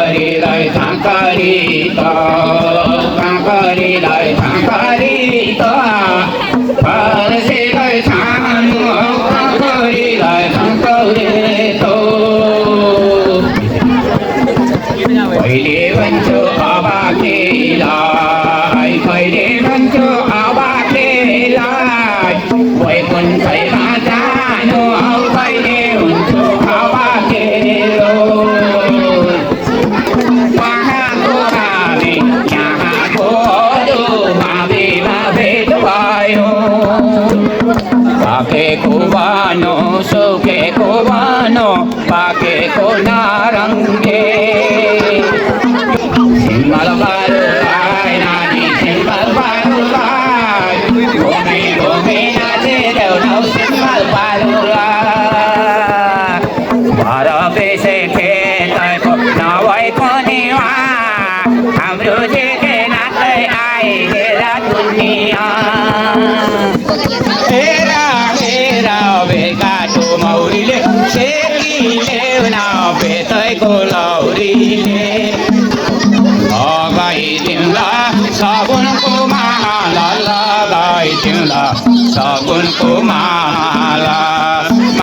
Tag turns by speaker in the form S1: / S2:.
S1: कांकरीलाई कांकरीत कांकरीलाई कांकरीत फर्सेलाई छानु कांकरीलाई कांकरीत कहिले भन्छु अबाकेलाई कहिले भन्छु अबाकेलाई वैकुण्ठमा जानु कहिले हुन्छु अबाकेलो वहाँको भावी यहाँको भावीमा भेट भयो पाकेको बानो सुकेको बानो पाकेको नारङ्गे सिम्बल बारुलाई नानी सिम्बल बारुलाई घुमी घुमी नाचे देउनौ सिम्बल बारुलाई भर बेसे खेतको नभएको निवा हाम्रो जेठे नाच्दै आए हेरा दुनिया हेरा हेरा बेगाटो मौरीले सेकीले बेतैको लौरीले लगाइदिउँला साबुनको माला लगाइदिउँला साबुनको माला